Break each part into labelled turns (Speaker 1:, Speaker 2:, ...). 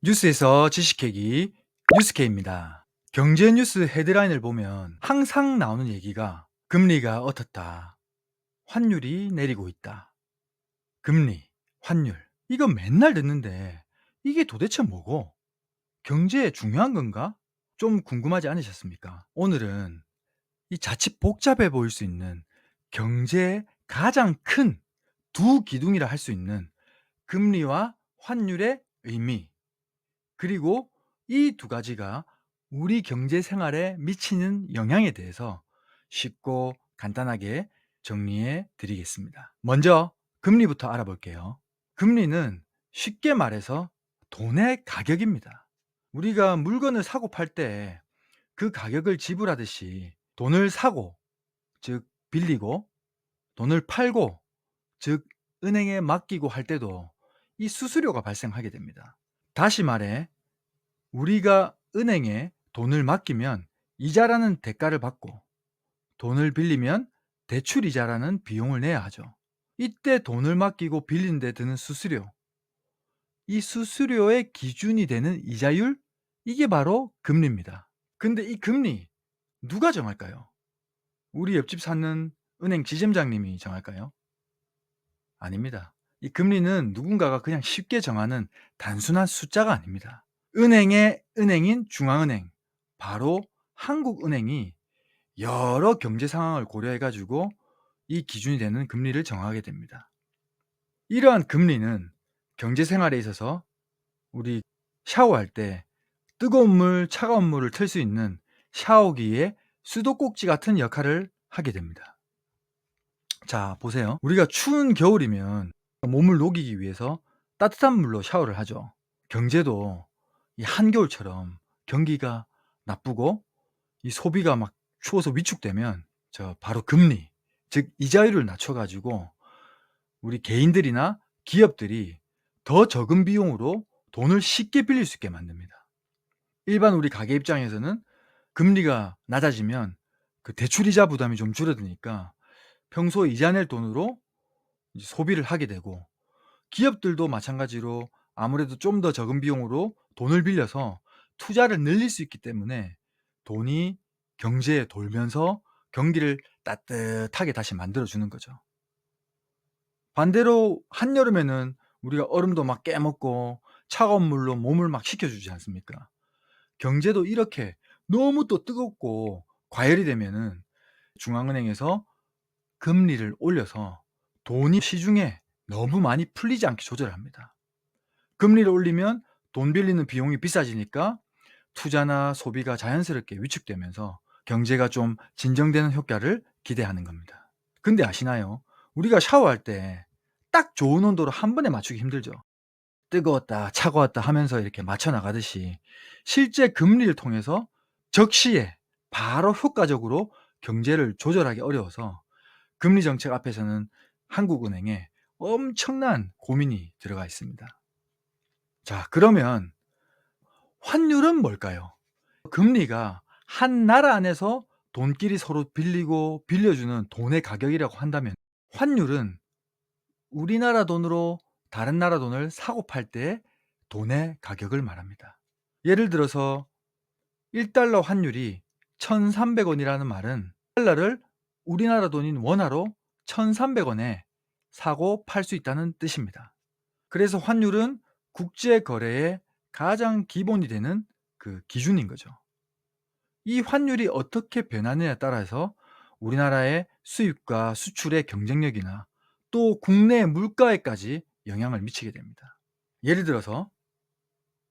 Speaker 1: 뉴스에서 지식캐기 뉴스케입니다. 경제 뉴스 헤드라인을 보면 항상 나오는 얘기가 금리가 어떻다, 환율이 내리고 있다, 금리, 환율. 이거 맨날 듣는데 이게 도대체 뭐고? 경제에 중요한 건가? 좀 궁금하지 않으셨습니까? 오늘은 이 자칫 복잡해 보일 수 있는 경제의 가장 큰 두 기둥이라 할 수 있는 금리와 환율의 의미, 그리고 이 두 가지가 우리 경제 생활에 미치는 영향에 대해서 쉽고 간단하게 정리해 드리겠습니다. 먼저 금리부터 알아볼게요. 금리는 쉽게 말해서 돈의 가격입니다. 우리가 물건을 사고 팔 때 그 가격을 지불하듯이 돈을 사고, 즉 빌리고, 돈을 팔고, 즉 은행에 맡기고 할 때도 이 수수료가 발생하게 됩니다. 다시 말해 우리가 은행에 돈을 맡기면 이자라는 대가를 받고, 돈을 빌리면 대출이자라는 비용을 내야 하죠. 이때 돈을 맡기고 빌린 데 드는 수수료, 이 수수료의 기준이 되는 이자율, 이게 바로 금리입니다. 근데 이 금리 누가 정할까요? 우리 옆집 사는 은행 지점장님이 정할까요? 아닙니다. 이 금리는 누군가가 그냥 쉽게 정하는 단순한 숫자가 아닙니다. 은행의 은행인 중앙은행, 바로 한국은행이 여러 경제 상황을 고려해 가지고 이 기준이 되는 금리를 정하게 됩니다. 이러한 금리는 경제 생활에 있어서 우리 샤워할 때 뜨거운 물, 차가운 물을 틀 수 있는 샤워기의 수도꼭지 같은 역할을 하게 됩니다. 자, 보세요. 우리가 추운 겨울이면 몸을 녹이기 위해서 따뜻한 물로 샤워를 하죠. 경제도 이 한겨울처럼 경기가 나쁘고 이 소비가 막 추워서 위축되면 바로 금리, 즉 이자율을 낮춰 가지고 우리 개인들이나 기업들이 더 적은 비용으로 돈을 쉽게 빌릴 수 있게 만듭니다. 일반 우리 가게 입장에서는 금리가 낮아지면 그 대출이자 부담이 좀 줄어드니까 평소 이자 낼 돈으로 이제 소비를 하게 되고, 기업들도 마찬가지로 아무래도 좀 더 적은 비용으로 돈을 빌려서 투자를 늘릴 수 있기 때문에 돈이 경제에 돌면서 경기를 따뜻하게 다시 만들어 주는 거죠. 반대로 한여름에는 우리가 얼음도 막 깨먹고 차가운 물로 몸을 막 식혀 주지 않습니까? 경제도 이렇게 너무 또 뜨겁고 과열이 되면은 중앙은행에서 금리를 올려서 돈이 시중에 너무 많이 풀리지 않게 조절합니다. 금리를 올리면 돈 빌리는 비용이 비싸지니까 투자나 소비가 자연스럽게 위축되면서 경제가 좀 진정되는 효과를 기대하는 겁니다. 근데 아시나요? 우리가 샤워할 때 딱 좋은 온도로 한 번에 맞추기 힘들죠. 뜨거웠다, 차가웠다 하면서 이렇게 맞춰 나가듯이 실제 금리를 통해서 적시에 바로 효과적으로 경제를 조절하기 어려워서 금리 정책 앞에서는 한국은행에 엄청난 고민이 들어가 있습니다. 자, 그러면 환율은 뭘까요? 금리가 한 나라 안에서 돈끼리 서로 빌리고 빌려주는 돈의 가격이라고 한다면, 환율은 우리나라 돈으로 다른 나라 돈을 사고 팔 때 돈의 가격을 말합니다. 예를 들어서 1달러 환율이 1,300원이라는 말은 달러를 우리나라 돈인 원화로 1,300원에 사고 팔 수 있다는 뜻입니다. 그래서 환율은 국제 거래의 가장 기본이 되는 그 기준인 거죠. 이 환율이 어떻게 변하느냐에 따라서 우리나라의 수입과 수출의 경쟁력이나 또 국내 물가에까지 영향을 미치게 됩니다. 예를 들어서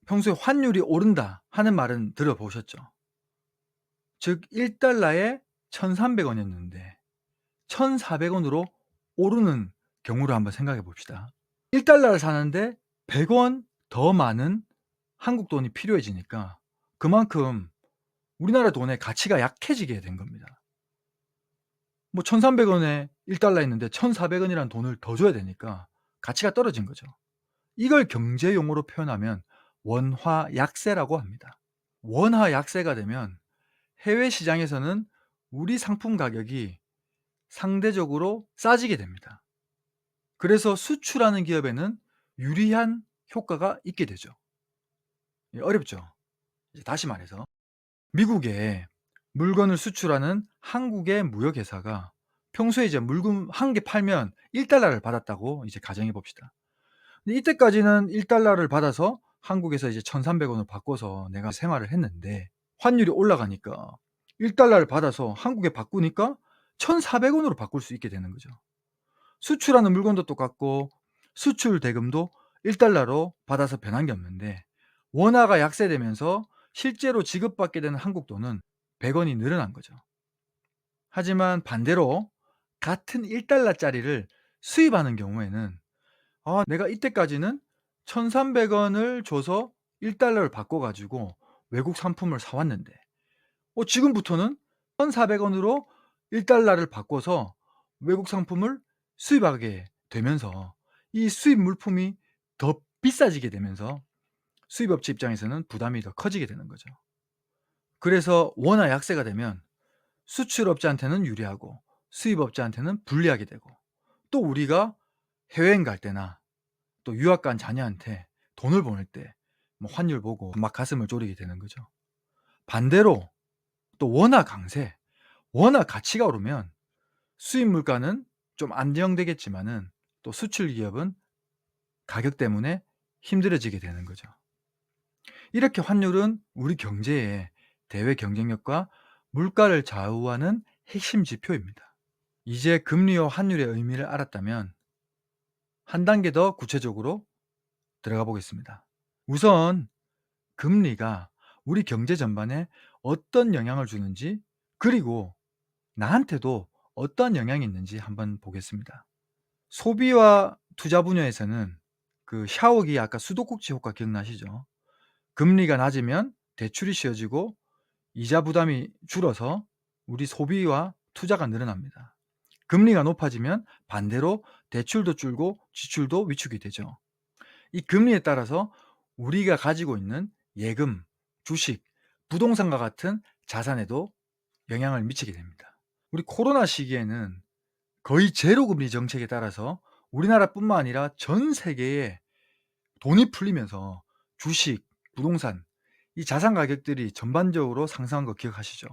Speaker 1: 평소에 환율이 오른다 하는 말은 들어보셨죠? 즉 1달러에 1,300원이었는데 1,400원으로 오르는 경우를 한번 생각해 봅시다. 1달러를 사는데 100원 더 많은 한국 돈이 필요해지니까 그만큼 우리나라 돈의 가치가 약해지게 된 겁니다. 뭐 1,300원에 1달러 있는데 1,400원이라는 돈을 더 줘야 되니까 가치가 떨어진 거죠. 이걸 경제 용어로 표현하면 원화 약세라고 합니다. 원화 약세가 되면 해외 시장에서는 우리 상품 가격이 상대적으로 싸지게 됩니다. 그래서 수출하는 기업에는 유리한 효과가 있게 되죠. 어렵죠. 이제 다시 말해서 미국에 물건을 수출하는 한국의 무역회사가 평소에 이제 물건 한 개 팔면 1달러를 받았다고 이제 가정해 봅시다. 근데 이때까지는 1달러를 받아서 한국에서 이제 1,300 원을 바꿔서 내가 생활을 했는데 환율이 올라가니까 1달러를 받아서 한국에 바꾸니까 1,400 원으로 바꿀 수 있게 되는 거죠. 수출하는 물건도 똑같고 수출 대금도 1달러로 받아서 변한 게 없는데 원화가 약세되면서 실제로 지급받게 되는 한국 돈은 100 원이 늘어난 거죠. 하지만 반대로 같은 1달러짜리를 수입하는 경우에는 내가 이때까지는 1,300 원을 줘서 1달러를 바꿔 가지고 외국 상품을 사 왔는데 지금부터는 1,400 원으로 1달러를 바꿔서 외국 상품을 수입하게 되면서 이 수입 물품이 더 비싸지게 되면서 수입업체 입장에서는 부담이 더 커지게 되는 거죠. 그래서 원화 약세가 되면 수출업자한테는 유리하고 수입업자한테는 불리하게 되고 또 우리가 해외여행 갈 때나 또 유학 간 자녀한테 돈을 보낼 때 뭐 환율 보고 막 가슴을 졸이게 되는 거죠. 반대로 또 원화 강세, 원화 가치가 오르면 수입 물가는 좀 안정되겠지만은 또 수출 기업은 가격 때문에 힘들어지게 되는 거죠. 이렇게 환율은 우리 경제의 대외 경쟁력과 물가를 좌우하는 핵심 지표입니다. 이제 금리와 환율의 의미를 알았다면 한 단계 더 구체적으로 들어가 보겠습니다. 우선 금리가 우리 경제 전반에 어떤 영향을 주는지 그리고 나한테도 어떤 영향이 있는지 한번 보겠습니다. 소비와 투자 분야에서는 그 샤워기 아까 수도꼭지 효과 기억나시죠? 금리가 낮으면 대출이 쉬워지고 이자 부담이 줄어서 우리 소비와 투자가 늘어납니다. 금리가 높아지면 반대로 대출도 줄고 지출도 위축이 되죠. 이 금리에 따라서 우리가 가지고 있는 예금, 주식, 부동산과 같은 자산에도 영향을 미치게 됩니다. 우리 코로나 시기에는 거의 제로 금리 정책에 따라서 우리나라뿐만 아니라 전 세계에 돈이 풀리면서 주식, 부동산 이 자산 가격들이 전반적으로 상승한 거 기억하시죠?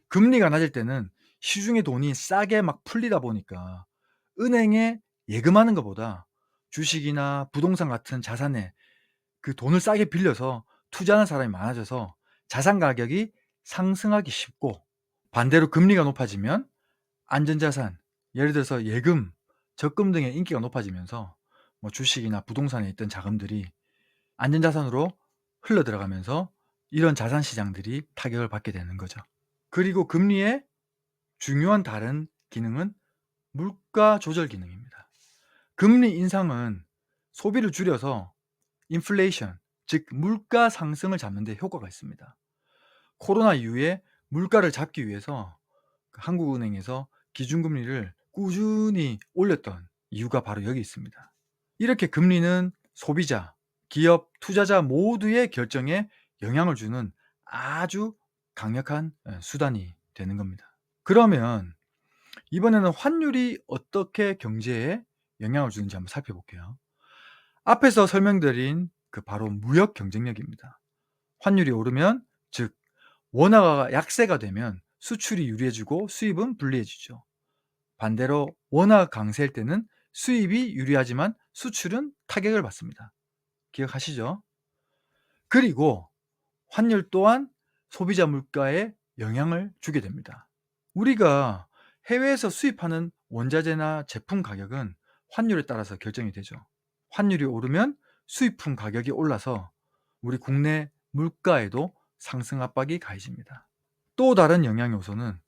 Speaker 1: 금리가 낮을 때는 시중에 돈이 싸게 막 풀리다 보니까 은행에 예금하는 것보다 주식이나 부동산 같은 자산에 그 돈을 싸게 빌려서 투자하는 사람이 많아져서 자산 가격이 상승하기 쉽고 반대로 금리가 높아지면 안전자산, 예를 들어서 예금, 적금 등의 인기가 높아지면서 뭐 주식이나 부동산에 있던 자금들이 안전자산으로 흘러들어가면서 이런 자산 시장들이 타격을 받게 되는 거죠. 그리고 금리의 중요한 다른 기능은 물가 조절 기능입니다. 금리 인상은 소비를 줄여서 인플레이션, 즉 물가 상승을 잡는 데 효과가 있습니다. 코로나 이후에 물가를 잡기 위해서 한국은행에서 기준금리를 꾸준히 올렸던 이유가 바로 여기 있습니다. 이렇게 금리는 소비자, 기업, 투자자 모두의 결정에 영향을 주는 아주 강력한 수단이 되는 겁니다. 그러면 이번에는 환율이 어떻게 경제에 영향을 주는지 한번 살펴볼게요. 앞에서 설명드린 그 바로 무역 경쟁력입니다. 환율이 오르면 즉 원화가 약세가 되면 수출이 유리해지고 수입은 불리해지죠. 반대로 원화 강세일 때는 수입이 유리하지만 수출은 타격을 받습니다. 기억하시죠? 그리고 환율 또한 소비자 물가에 영향을 주게 됩니다. 우리가 해외에서 수입하는 원자재나 제품 가격은 환율에 따라서 결정이 되죠. 환율이 오르면 수입품 가격이 올라서 우리 국내 물가에도 상승 압박이 가해집니다. 또 다른 영향 요소는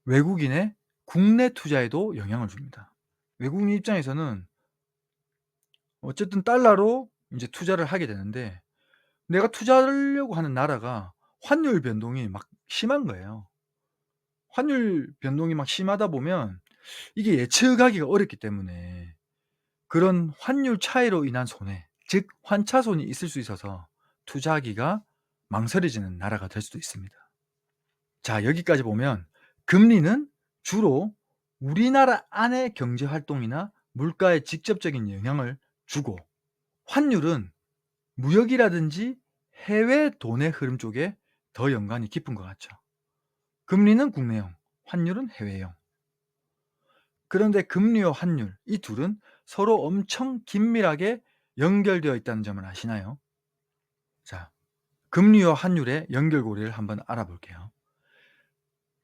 Speaker 1: 외국인의 국내 투자에도 영향을 줍니다. 외국인 입장에서는 어쨌든 달러로 이제 투자를 하게 되는데 내가 투자하려고 하는 나라가 환율 변동이 막 심한 거예요. 환율 변동이 막 심하다 보면 이게 예측하기가 어렵기 때문에 그런 환율 차이로 인한 손해, 즉 환차손이 있을 수 있어서 투자하기가 망설여지는 나라가 될 수도 있습니다. 자, 여기까지 보면 금리는 주로 우리나라 안의 경제 활동이나 물가에 직접적인 영향을 주고 환율은 무역이라든지 해외 돈의 흐름 쪽에 더 연관이 깊은 것 같죠. 금리는 국내형, 환율은 해외형. 그런데 금리와 환율 이 둘은 서로 엄청 긴밀하게 연결되어 있다는 점을 아시나요? 자, 금리와 환율의 연결고리를 한번 알아볼게요.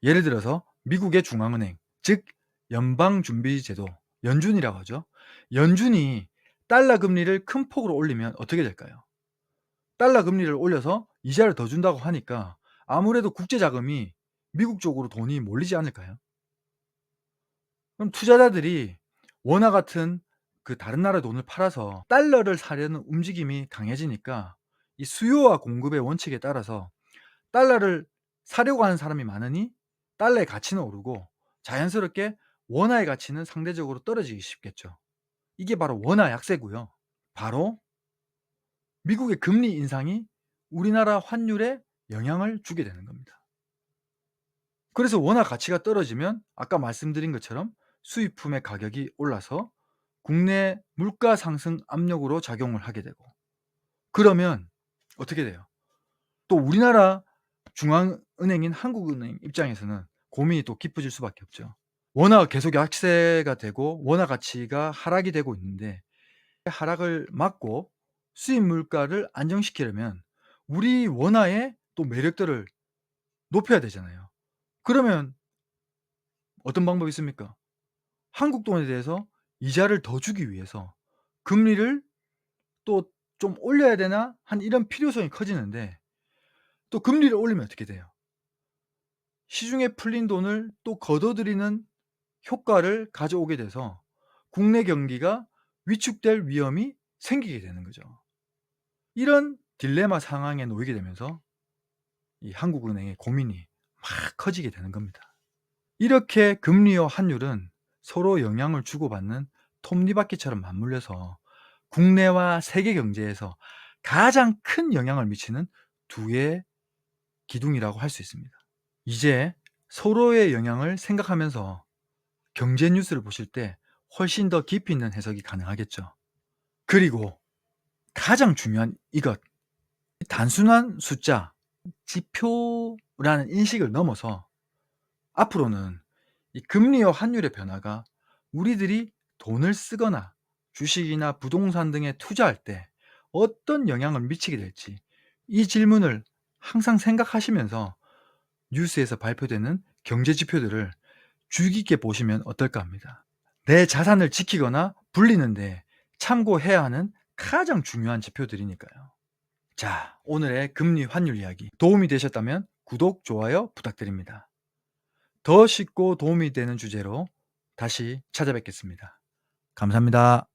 Speaker 1: 예를 들어서 미국의 중앙은행, 즉 연방준비제도, 연준이라고 하죠. 연준이 달러 금리를 큰 폭으로 올리면 어떻게 될까요? 달러 금리를 올려서 이자를 더 준다고 하니까 아무래도 국제 자금이 미국 쪽으로 돈이 몰리지 않을까요? 그럼 투자자들이 원화 같은 그 다른 나라 돈을 팔아서 달러를 사려는 움직임이 강해지니까 이 수요와 공급의 원칙에 따라서 달러를 사려고 하는 사람이 많으니 달러의 가치는 오르고 자연스럽게 원화의 가치는 상대적으로 떨어지기 쉽겠죠. 이게 바로 원화 약세고요. 바로 미국의 금리 인상이 우리나라 환율에 영향을 주게 되는 겁니다. 그래서 원화 가치가 떨어지면 아까 말씀드린 것처럼 수입품의 가격이 올라서 국내 물가 상승 압력으로 작용을 하게 되고, 그러면 어떻게 돼요? 또 우리나라 중앙은행인 한국은행 입장에서는 고민이 또 깊어질 수밖에 없죠. 원화가 계속 약세가 되고 원화 가치가 하락이 되고 있는데, 하락을 막고 수입 물가를 안정시키려면 우리 원화의 또 매력들을 높여야 되잖아요. 그러면 어떤 방법이 있습니까? 한국 돈에 대해서 이자를 더 주기 위해서 금리를 또 좀 올려야 되나 한 이런 필요성이 커지는데, 또 금리를 올리면 어떻게 돼요? 시중에 풀린 돈을 또 걷어들이는 효과를 가져오게 돼서 국내 경기가 위축될 위험이 생기게 되는 거죠. 이런 딜레마 상황에 놓이게 되면서 이 한국은행의 고민이 막 커지게 되는 겁니다. 이렇게 금리와 환율은 서로 영향을 주고받는 톱니바퀴처럼 맞물려서 국내와 세계 경제에서 가장 큰 영향을 미치는 두 개의 기둥이라고 할 수 있습니다. 이제 서로의 영향을 생각하면서 경제 뉴스를 보실 때 훨씬 더 깊이 있는 해석이 가능하겠죠. 그리고 가장 중요한 이것, 단순한 숫자, 지표라는 인식을 넘어서 앞으로는 이 금리와 환율의 변화가 우리들이 돈을 쓰거나 주식이나 부동산 등에 투자할 때 어떤 영향을 미치게 될지, 이 질문을 항상 생각하시면서 뉴스에서 발표되는 경제 지표들을 주의 깊게 보시면 어떨까 합니다. 내 자산을 지키거나 불리는데 참고해야 하는 가장 중요한 지표들이니까요. 자, 오늘의 금리 환율 이야기 도움이 되셨다면 구독, 좋아요 부탁드립니다. 더 쉽고 도움이 되는 주제로 다시 찾아뵙겠습니다. 감사합니다.